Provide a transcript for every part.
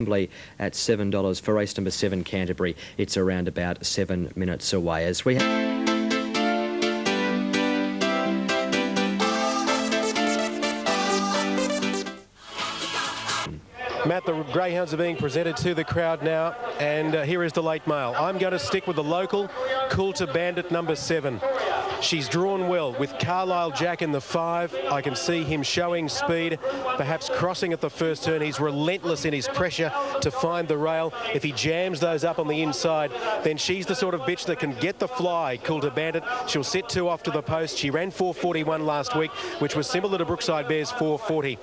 at $7 for race number 7 Canterbury. It's around about 7 minutes away as we Matt, the greyhounds are being presented to the crowd now, and here is the late mail. I'm going to stick with the local, Coulter Bandit number 7. She's drawn well with Carlisle Jack in the 5. I can see him showing speed, perhaps crossing at the first turn. He's relentless in his pressure to find the rail. If he jams those up on the inside, then she's the sort of bitch that can get the fly, Coulter Bandit. She'll sit 2 off to the post. She ran 4:41 last week, which was similar to Brookside Bear's 4:40.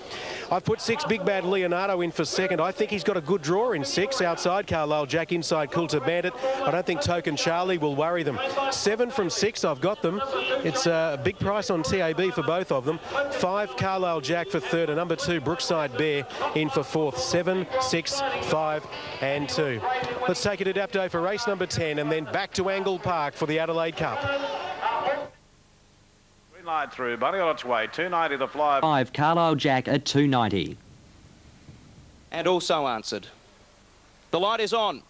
I've put 6 Big Bad Leonardo in for second. I think he's got a good draw in 6, outside Carlisle Jack, inside Coulter Bandit. I don't think Token Charlie will worry them. 7 from 6, I've got them. It's a big price on TAB for both of them. 5 Carlisle Jack for third, and number 2 Brookside Bear in for fourth. 7, 6, 5 and 2. Let's take it to Dapto for race number 10 and then back to Angle Park for the Adelaide Cup. Green light through, Bunny on its way. 290 the fly. 5 Carlisle Jack at $2.90. And also answered. The light is on.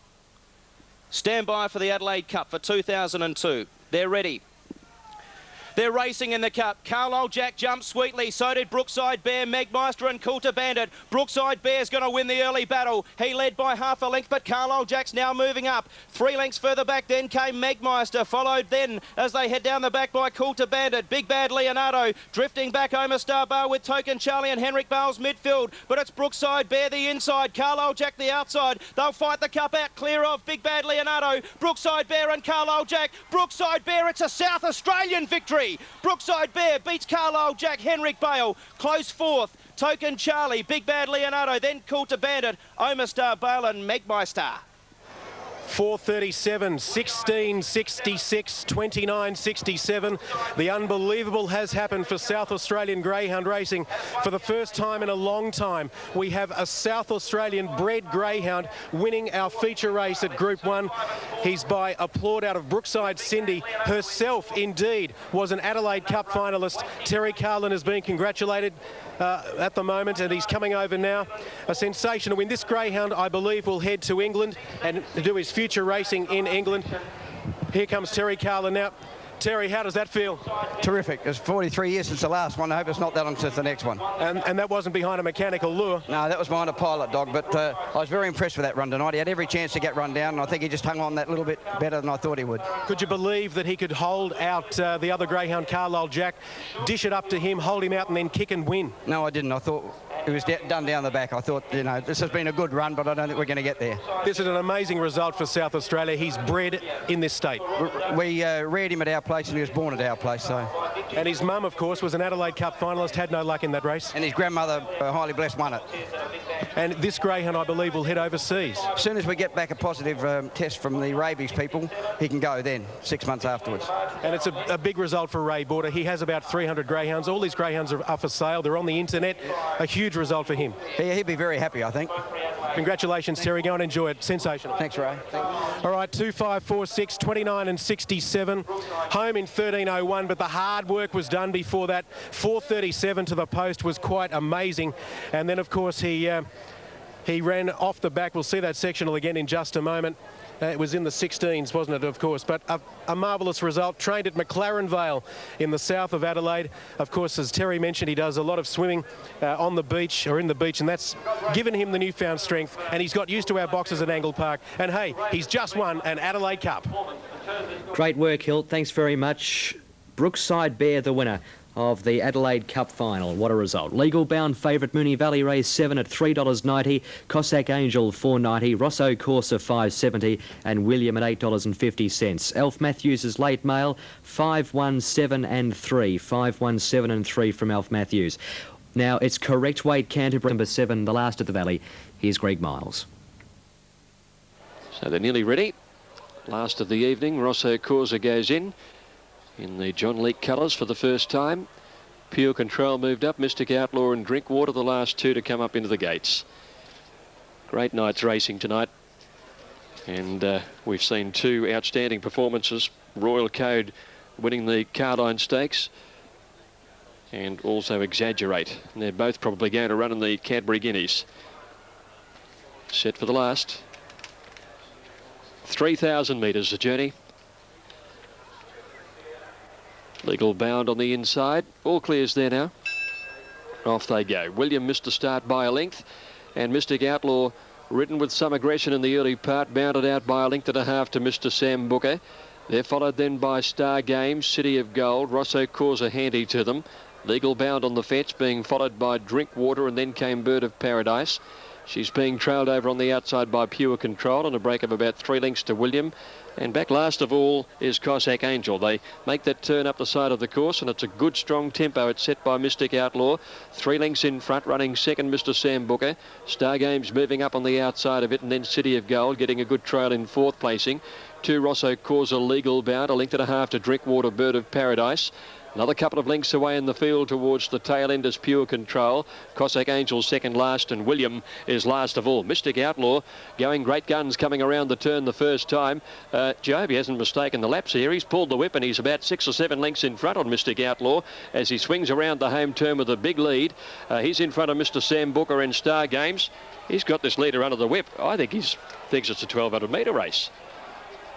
Stand by for the Adelaide Cup for 2002. They're ready. They're racing in the Cup. Carlisle Jack jumps sweetly. So did Brookside Bear, Megmeister and Coulter Bandit. Brookside Bear's going to win the early battle. He led by half a length, but Carlisle Jack's now moving up. 3 lengths further back then came Megmeister, followed then as they head down the back by Coulter Bandit. Big Bad Leonardo drifting back Omar Star Bar with Token Charlie and Henrik Bales midfield. But it's Brookside Bear the inside, Carlisle Jack the outside. They'll fight the Cup out clear of Big Bad Leonardo, Brookside Bear and Carlisle Jack. Brookside Bear, it's a South Australian victory. Brookside Bear beats Carlisle Jack, Henrik Bale, close fourth. Token Charlie, Big Bad Leonardo, then Coulter Bandit, Omar Star Bale and Megmeister. 4:37, 16:66, 29:67. The unbelievable has happened for South Australian greyhound racing. For the first time in a long time, we have a South Australian bred greyhound winning our feature race at Group 1. He's by applaud out of Brookside Cindy. Herself, indeed, was an Adelaide Cup finalist. Terry Carlin has been congratulated at the moment, and he's coming over now. A sensational win. This greyhound, I believe, will head to England and do his future racing in England. Here comes Terry Carlin now. Terry, how does that feel? Terrific. It's 43 years since the last one. I hope it's not that long since the next one. And that wasn't behind a mechanical lure? No, that was behind a pilot dog, but I was very impressed with that run tonight. He had every chance to get run down, and I think he just hung on that little bit better than I thought he would. Could you believe that he could hold out the other greyhound, Carlisle Jack, dish it up to him, hold him out, and then kick and win? No, I didn't. I thought it was done down the back. I thought, you know, this has been a good run, but I don't think we're going to get there. This is an amazing result for South Australia. He's bred in this state. We reared him at our place, and he was born at our place. So. And his mum, of course, was an Adelaide Cup finalist, had no luck in that race. And his grandmother, highly blessed, won it. And this greyhound, I believe, will head overseas. As soon as we get back a positive test from the rabies people, he can go then, 6 months afterwards. And it's a big result for Ray Border. He has about 300 greyhounds. All these greyhounds are for sale. They're on the internet. A huge result for him. He'd be very happy, I think. Congratulations, Terry. Go and enjoy it. Sensational. Thanks, Ray. All right, 2, 5, 4, 6, 29 and 67. Home in 13:01, but the hard work was done before that. 4:37 to the post was quite amazing. And then, of course, he ran off the back. We'll see that sectional again in just a moment. It was in the 16s, wasn't it, of course? But a marvellous result. Trained at McLaren Vale in the south of Adelaide. Of course, as Terry mentioned, he does a lot of swimming on the beach or in the beach, and that's given him the newfound strength. And he's got used to our boxes at Angle Park. And, hey, he's just won an Adelaide Cup. Great work, Hilt. Thanks very much. Brookside Bear, the winner of the Adelaide Cup final. What a result. Legal Bound favourite Moonee Valley Race 7 at $3.90. Cossack Angel $4.90. Rosso Corsa $5.70. And William at $8.50. Alf Matthews' late mail 517 and 3. 517 and 3 from Alf Matthews. Now it's correct weight Canterbury number 7, the last of the Valley. Here's Greg Miles. So they're nearly ready. Last of the evening, Rosso Corsa goes in the John Leake colours for the first time. Pure Control moved up. Mystic Outlaw and Drinkwater, the last two to come up into the gates. Great night's racing tonight. And we've seen 2 outstanding performances. Royal Code winning the Cardine Stakes and also Exaggerate. And they're both probably going to run in the Cadbury Guineas. Set for the last. 3,000 metres the journey. Legal Bound on the inside. All clears there now. Off they go. William missed to start by a length, and Mystic Outlaw, ridden with some aggression in the early part, bounded out by a length and a half to Mr. Sam Booker. They're followed then by Star Games, City of Gold, Rosso Causa handy to them. Legal Bound on the fence, being followed by Drinkwater, and then came Bird of Paradise. She's being trailed over on the outside by Pure Control and a break of about 3 lengths to William. And back last of all is Cossack Angel. They make that turn up the side of the course, and it's a good strong tempo. It's set by Mystic Outlaw. 3 lengths in front, running second Mr. Sam Booker. Star Games moving up on the outside of it, and then City of Gold getting a good trail in 4th placing. 2 Rosso Causa Legal Bound, a length and a half to Drinkwater, Bird of Paradise. Another couple of lengths away in the field towards the tail end is Pure Control. Cossack Angel second last, and William is last of all. Mystic Outlaw going great guns, coming around the turn the first time. Joe, he hasn't mistaken the laps here. He's pulled the whip, and he's about 6 or 7 lengths in front on Mystic Outlaw as he swings around the home turn with a big lead. He's in front of Mr. Sam Booker and Star Games. He's got this leader under the whip. I think he thinks it's a 1,200 metre race.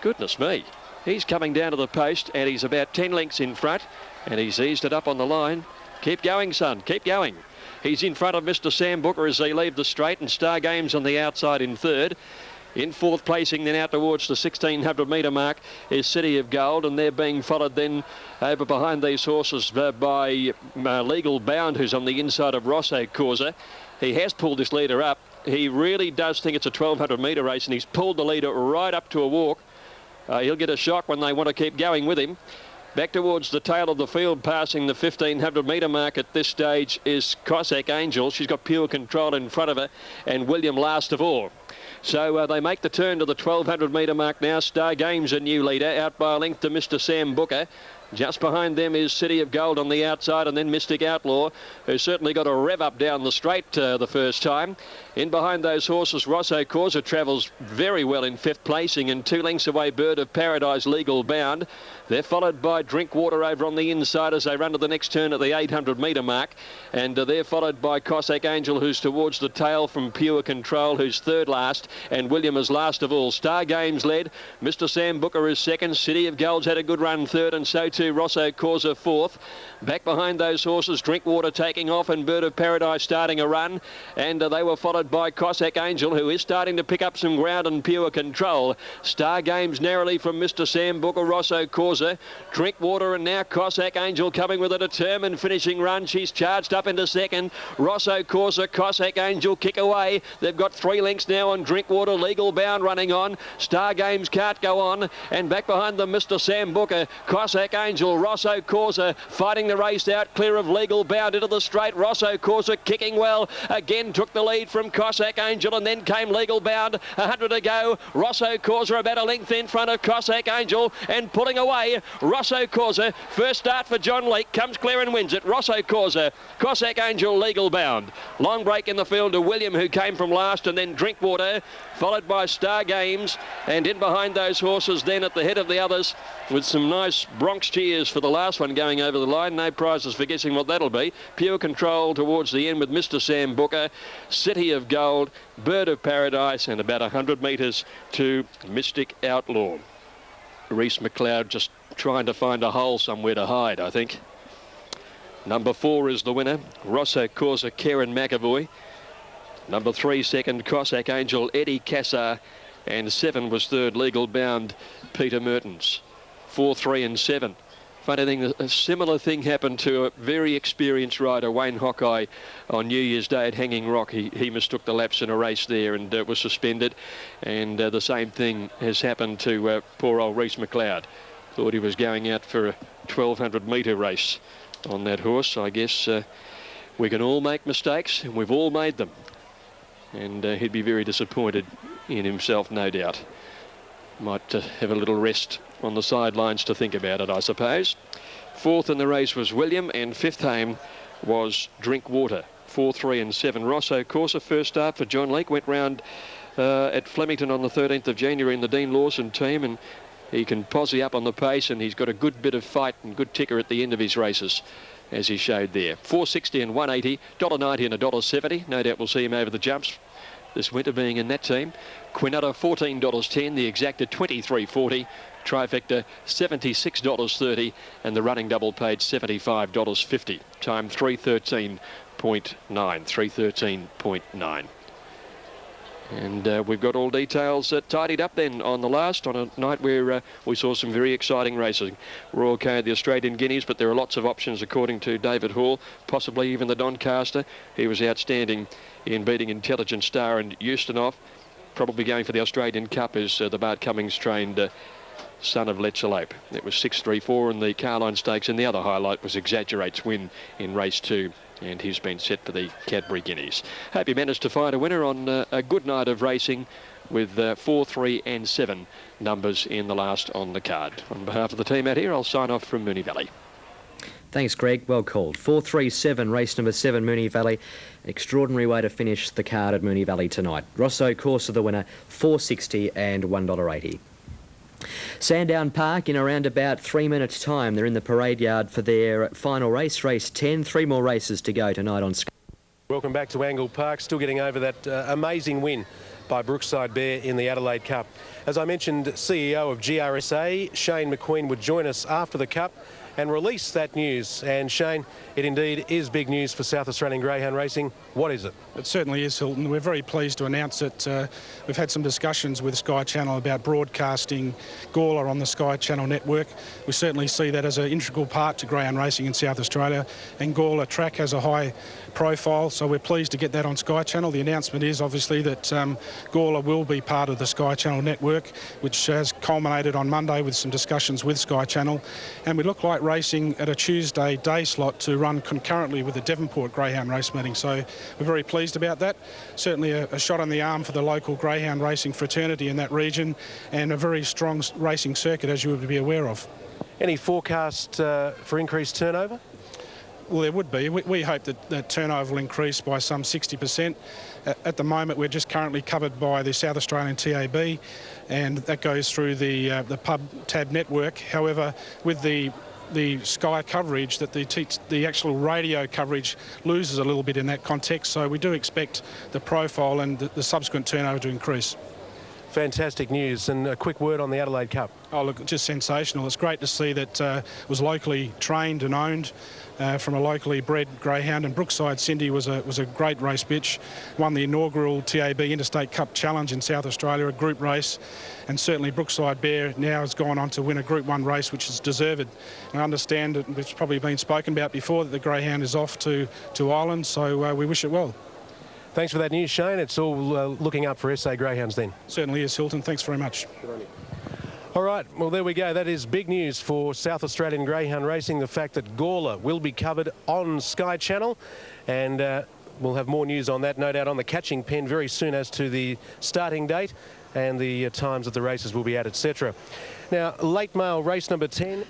Goodness me. He's coming down to the post, and he's about 10 lengths in front, and he's eased it up on the line. Keep going, son, keep going. He's in front of Mr. Sam Booker as they leave the straight, and Star Games on the outside in third. In 4th placing, then out towards the 1,600 metre mark is City of Gold, and they're being followed then over behind these horses by Legal Bound, who's on the inside of Rosso Causa. He has pulled this leader up. He really does think it's a 1,200 metre race, and he's pulled the leader right up to a walk. He'll get a shock when they want to keep going with him. Back towards the tail of the field, passing the 1,500 metre mark at this stage is Cossack Angel. She's got Pure Control in front of her, and William last of all. So they make the turn to the 1,200 metre mark now. Star Games a new leader, out by a length to Mr. Sam Booker. Just behind them is City of Gold on the outside, and then Mystic Outlaw, who certainly got a rev up down the straight the first time. In behind those horses, Rosso Causa travels very well in 5th placing, and 2 lengths away Bird of Paradise Legal Bound. They're followed by Drinkwater over on the inside as they run to the next turn at the 800 metre mark, and they're followed by Cossack Angel, who's towards the tail from Pure Control, who's third last, and William is last of all. Star Games led. Mr. Sam Booker is second. City of Gold's had a good run third, and so too Rosso Causa fourth. Back behind those horses, Drinkwater taking off and Bird of Paradise starting a run, and they were followed by Cossack Angel, who is starting to pick up some ground, and Pure Control. Star Games narrowly from Mr. Sam Booker, Rosso Causa, Drinkwater, and now Cossack Angel coming with a determined finishing run. She's charged up into second. Rosso Causa, Cossack Angel kick away. They've got 3 lengths now on Drinkwater. Legal Bound running on. Star Games can't go on, and back behind them Mr. Sam Booker, Cossack Angel, Rosso Causa fighting the race out, clear of Legal Bound into the straight. Rosso Causa kicking well, again took the lead from Cossack Angel, and then came Legal Bound. 100 to go. Rosso Causa about a length in front of Cossack Angel, and pulling away Rosso Causa. First start for John Leake, comes clear and wins it. Rosso Causa, Cossack Angel, Legal Bound. Long break in the field to William, who came from last, and then Drinkwater, followed by Star Games, and in behind those horses then at the head of the others, with some nice Bronx cheers for the last one going over the line. No prizes for guessing what that'll be. Pure Control towards the end with Mr. Sam Booker, City of Gold, Bird of Paradise, and about 100 metres to Mystic Outlaw. Reese McLeod just trying to find a hole somewhere to hide, I think. Number 4 is the winner, Rosso Causa, Karen McAvoy. Number 3, second, Cossack Angel, Eddie Cassar, and 7 was third, Legal Bound, Peter Mertens. 4, 3 and 7. Funny thing, a similar thing happened to a very experienced rider, Wayne Hawkeye, on New Year's Day at Hanging Rock. He mistook the laps in a race there and was suspended. And the same thing has happened to poor old Reese McLeod. Thought he was going out for a 1,200 metre race on that horse. I guess we can all make mistakes, and we've all made them. And he'd be very disappointed in himself, no doubt. Might have a little rest on the sidelines to think about it, I suppose. 4th in the race was William, and 5th home was Drinkwater. 4, 3 and 7. Rosso Causa, first start for John Leake, went round at Flemington on the 13th of January in the Dean Lawson team, and he can posse up on the pace, and he's got a good bit of fight and good ticker at the end of his races, as he showed there. $4.60 and $1.80, $1.90 and $1.70. No doubt we'll see him over the jumps this winter being in that team. Quinetta $14.10, the exacta $23.40, trifecta $76.30, and the running double paid $75.50. Time 3:13.9. 3:13.9. And we've got all details tidied up then on the last, on a night where we saw some very exciting racing. Royal carried the Australian Guineas, but there are lots of options according to David Hall, possibly even the Doncaster. He was outstanding in beating Intelligent Star and Eustonoff. Probably going for the Australian Cup is the Bart Cummings trained son of Let's Elope. It was 6-3-4 in the Carline Stakes, and the other highlight was Exaggerate's win in race 2. And he's been set for the Cadbury Guineas. Hope you managed to find a winner on a good night of racing with 4, 3 and 7 numbers in the last on the card. On behalf of the team out here, I'll sign off from Moonee Valley. Thanks, Greg. Well called. 4-3-7, race number 7, Moonee Valley. Extraordinary way to finish the card at Moonee Valley tonight. Rosso Course of the winner, $4.60 and $1.80. Sandown Park in around about 3 minutes' time. They're in the parade yard for their final race, race 10. 3 more races to go tonight on Sky. Welcome back to Angle Park. Still getting over that amazing win by Brookside Bear in the Adelaide Cup. As I mentioned, CEO of GRSA, Shane McQueen, would join us after the Cup and release that news. And Shane, it indeed is big news for South Australian Greyhound Racing. What is it? It certainly is, Hilton. We're very pleased to announce that we've had some discussions with Sky Channel about broadcasting Gawler on the Sky Channel network. We certainly see that as an integral part to greyhound racing in South Australia, and Gawler track has a high profile, so we're pleased to get that on Sky Channel. The announcement is obviously that Gawler will be part of the Sky Channel network, which has culminated on Monday with some discussions with Sky Channel, and we look like racing at a Tuesday day slot to run concurrently with the Devonport Greyhound race meeting, so we're very pleased about that. Certainly a shot on the arm for the local greyhound racing fraternity in that region, and a very strong racing circuit, as you would be aware of. Any forecast for increased turnover? Well, there would be. We hope that turnover will increase by some 60%. At the moment, we're just currently covered by the South Australian TAB, and that goes through the pub tab network. However, with the Sky coverage, that the actual radio coverage loses a little bit in that context, so we do expect the profile and the subsequent turnover to increase. Fantastic news. And a quick word on the Adelaide Cup. Oh, look, just sensational. It's great to see that it was locally trained and owned from a locally bred greyhound, and Brookside Cindy was a great race bitch. Won the inaugural TAB Interstate Cup Challenge in South Australia, a group race, and certainly Brookside Bear now has gone on to win a Group 1 race, which is deserved. And I understand, it's probably been spoken about before, that the greyhound is off to Ireland, so we wish it well. Thanks for that news, Shane. It's all looking up for SA Greyhounds then. Certainly is, Hilton. Thanks very much. Good on you. All right, well, there we go. That is big news for South Australian Greyhound Racing, the fact that Gawler will be covered on Sky Channel, and we'll have more news on that, no doubt, on the catching pen very soon as to the starting date and the times that the races will be at, etc. Now, late mail race number 10.